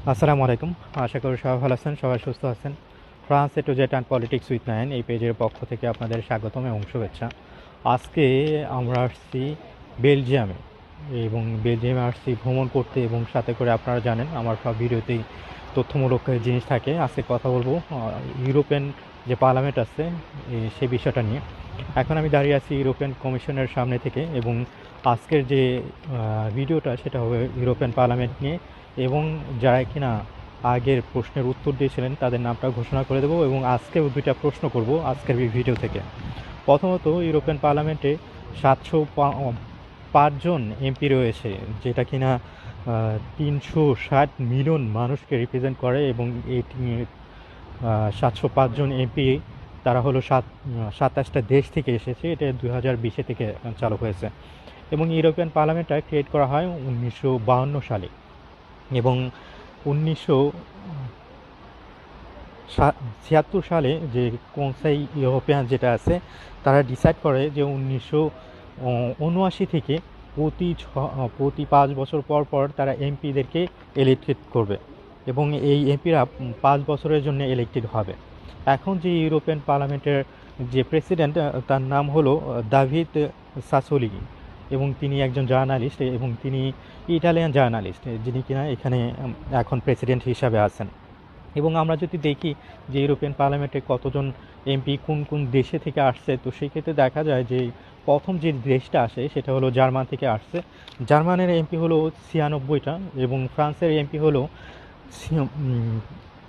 আসসালামু আলাইকুম। আশা করি সবাই ভালো আছেন, সবাই সুস্থ আছেন। France A to Z and politics with nine এই পেজের পক্ষ থেকে আপনাদের স্বাগতম এবং শুভেচ্ছা। আজকে আমরা আসছি বেলজিয়ামে এবং বেলজিয়ামে আসছি ভ্রমণ করতে এবং সাথে করে আপনারা জানেন আমার সব ভিডিওতেই তথ্যমূলক জিনিস থাকে। আজকে কথা বলবো ইউরোপিয়ান যে পার্লামেন্ট আছে সে বিষয়টা নিয়ে। এখন আমি দাঁড়িয়ে আছি ইউরোপিয়ান কমিশনের সামনে থেকে এবং আজকের যে ভিডিওটা সেটা হবে ইউরোপিয়ান পার্লামেন্ট নিয়ে এবং যারা কিনা আগের প্রশ্নের উত্তর দিয়েছিলেন তাদের নামটা ঘোষণা করে দেবো এবং আজকেও দুইটা প্রশ্ন করব আজকের এই ভিডিও থেকে। প্রথমত, ইউরোপিয়ান পার্লামেন্টে 705 জন এমপি রয়েছে, যেটা কিনা 360 মিলিয়ন মানুষকে রিপ্রেজেন্ট করে এবং এই 705 জন এমপি তারা হলো 27টা দেশ থেকে এসেছে। এটা 2020 থেকে চালু হয়েছে এবং ইউরোপিয়ান পার্লামেন্টটা ক্রিয়েট করা হয় 1952 সালে এবং 1976 সালে যে কনসাই ইউরোপিয়ান যেটা আছে তারা ডিসাইড করে যে 1979 থেকে প্রতি 5 বছর পর পর তারা এমপিদেরকে ইলেক্টেড করবে এবং এই এমপিরা 5 বছরের জন্য ইলেক্টেড হবে। এখন যে ইউরোপিয়ান পার্লামেন্টের যে প্রেসিডেন্ট তার নাম হলো দাভিদ সাসোলি এবং তিনি একজন জার্নালিস্ট এবং তিনি ইটালিয়ান জার্নালিস্ট যিনি কিনা এখানে এখন প্রেসিডেন্ট হিসাবে আছেন। এবং আমরা যদি দেখি যে ইউরোপিয়ান পার্লামেন্টে কতজন এমপি কোন কোন দেশে থেকে আসছে, তো সেই ক্ষেত্রে দেখা যায় যে প্রথম যে দেশটা আসে সেটা হলো জার্মান থেকে আসছে। জার্মানের এমপি হলো 96টা এবং ফ্রান্সের এমপি হলো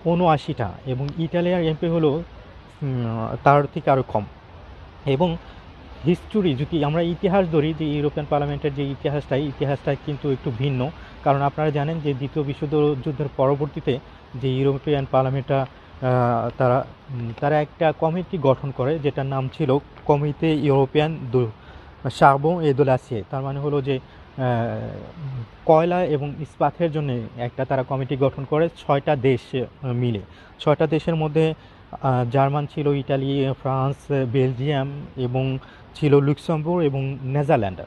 79টা এবং ইটালিয়ার এমপি হলো তার থেকে আরও কম। এবং হিস্টোরি যদি আমরা ইতিহাস ধরি, যে ইউরোপিয়ান পার্লামেন্টের যে ইতিহাসটা কিন্তু একটু ভিন্ন। কারণ আপনারা জানেন যে দ্বিতীয় বিশ্বযুদ্ধের পরবর্তীতে যে ইউরোপিয়ান পার্লামেন্টটা তারা একটা কমিটি গঠন করে যেটার নাম ছিল কমিতে ইউরোপিয়ান দু সার্বো এ দোলাসিয়ে। তার মানে হলো যে কয়লা এবং ইস্পাতের জন্য একটা তারা কমিটি গঠন করে 6টা দেশ মিলে। 6টা দেশের মধ্যে জার্মান ছিল, ইটালি, ফ্রান্স, বেলজিয়াম এবং ছিল লুক্সেমবুর্গ এবং নেদারল্যান্ড।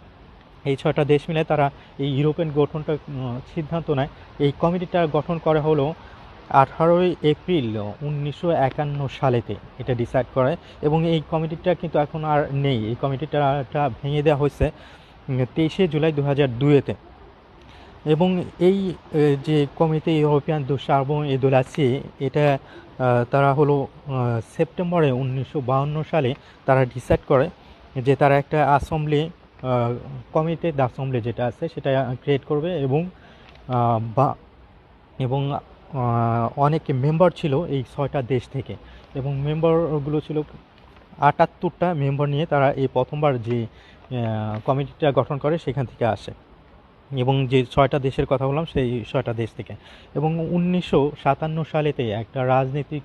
এই 6টা দেশ মিলে তারা এই ইউরোপিয়ান গঠনটা সিদ্ধান্ত নেয়। এই কমিটিটা গঠন করা হলো 18 এপ্রিল 1951 সালেতে এটা ডিসাইড করে এবং এই কমিটিটা কিন্তু এখন আর নেই। এই কমিটিটা ভেঙে দেওয়া হয়েছে 23 জুলাই 2002-তে। এবং এই যে কমিটি ইউরোপিয়ান দু সার্বো এ দোলাসি এটা তারা হলো সেপ্টেম্বরে 1952 সালে তারা ডিসাইড করে যে তারা একটা অ্যাসেম্বলি কমিটি অ্যাসেম্বলি যেটা আছে সেটা ক্রিয়েট করবে এবং বা এবং অনেক মেম্বার ছিল এই 6টা দেশ থেকে এবং মেম্বারগুলো ছিল 78টা মেম্বার নিয়ে তারা এই প্রথমবার যে কমিটিটা গঠন করে সেখান থেকে আসে এবং যে 6টা দেশের কথা বললাম সেই 6টা দেশ থেকে। এবং 1957 সালেতে একটা রাজনৈতিক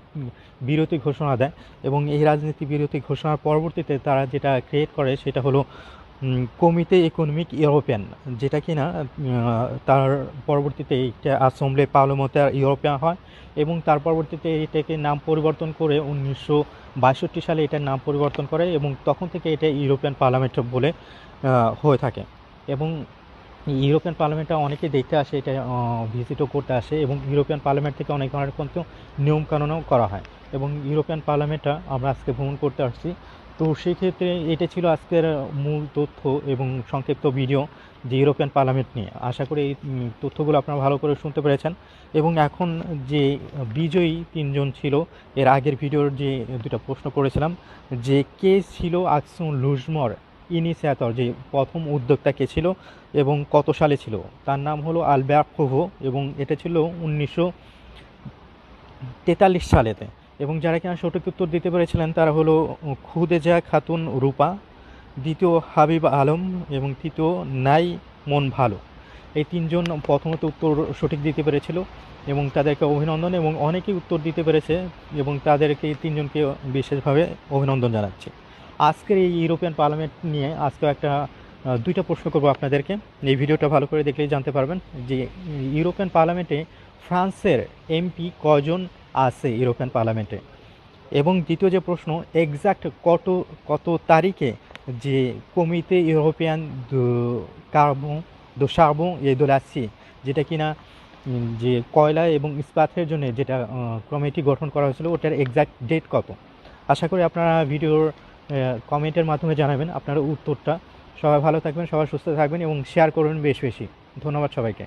বিরতি ঘোষণা দেয় এবং এই রাজনীতি বিরতি ঘোষণার পরবর্তীতে তারা যেটা ক্রিয়েট করে সেটা হলো কমিতে ইকোনমিক ইউরোপিয়ান, যেটা কিনা তার পরবর্তীতে এইটা আসম্বলে পার্লামেন্টার ইউরোপিয়ান হয় এবং তার পরবর্তীতে এটাকে নাম পরিবর্তন করে 1962 সালে এটার নাম পরিবর্তন করে এবং তখন থেকে এটা ইউরোপিয়ান পার্লামেন্ট বলে হয়ে থাকে। এবং ইউরোপিয়ান পার্লামেন্টটা অনেকে দেখতে আসে, এটা ভিজিটও করতে আসে এবং ইউরোপিয়ান পার্লামেন্ট থেকে অনেক ধরনের কিন্তু নিয়মকানুনও করা হয় এবং ইউরোপিয়ান পার্লামেন্টটা আমরা আজকে ভ্রমণ করতে আসছি। তো সেক্ষেত্রে এটা ছিল আজকের মূল তথ্য এবং সংক্ষিপ্ত ভিডিও যে ইউরোপিয়ান পার্লামেন্ট নিয়ে। আশা করি এই তথ্যগুলো আপনারা ভালো করে শুনতে পেরেছেন এবং এখন যে বিজয়ী 3জন ছিল, এর আগের ভিডিওর যে দুটো প্রশ্ন করেছিলাম যে কে ছিল আকসুন লুজমর ইনিশিয়েটর, যে প্রথম উদ্যোক্তা কে ছিল এবং কত সালে ছিল, তার নাম হলো আলবার্ট প্রভো এবং এটা ছিল 1943 সালেতে। এবং যারা কিনা সঠিক উত্তর দিতে পেরেছিলেন তারা হলো খুদেজা খাতুন রূপা, দ্বিতীয় হাবিব আলম এবং তৃতীয় নাই মন ভালো। এই 3জন প্রথমত উত্তর সঠিক দিতে পেরেছিল এবং তাদেরকে অভিনন্দন, এবং অনেকেই উত্তর দিতে পেরেছে এবং তাদেরকে 3জনকে বিশেষভাবে অভিনন্দন জানাচ্ছি। আজকের এই ইউরোপিয়ান পার্লামেন্ট নিয়ে আজকেও একটা দুইটা প্রশ্ন করবো আপনাদেরকে। এই ভিডিওটা ভালো করে দেখলেই জানতে পারবেন যে ইউরোপিয়ান পার্লামেন্টে ফ্রান্সের এমপি কজন আছে ইউরোপিয়ান পার্লামেন্টে। এবং দ্বিতীয় যে প্রশ্ন, এক্সাক্ট কত কত তারিখে যে কমিতে ইউরোপিয়ান দু কার্বন দু সার্বো এ দোলাসি, যেটা কিনা যে কয়লা এবং ইস্পাতের জন্য যেটা কমিটি গঠন করা হয়েছিল ওটার এক্সাক্ট ডেট কত? আশা করি আপনারা ভিডিওর কমেন্টের মাধ্যমে জানাবেন আপনার উত্তরটা। সবাই ভালো থাকবেন, সবাই সুস্থ থাকবেন এবং শেয়ার করবেন বেশি বেশি। ধন্যবাদ সবাইকে।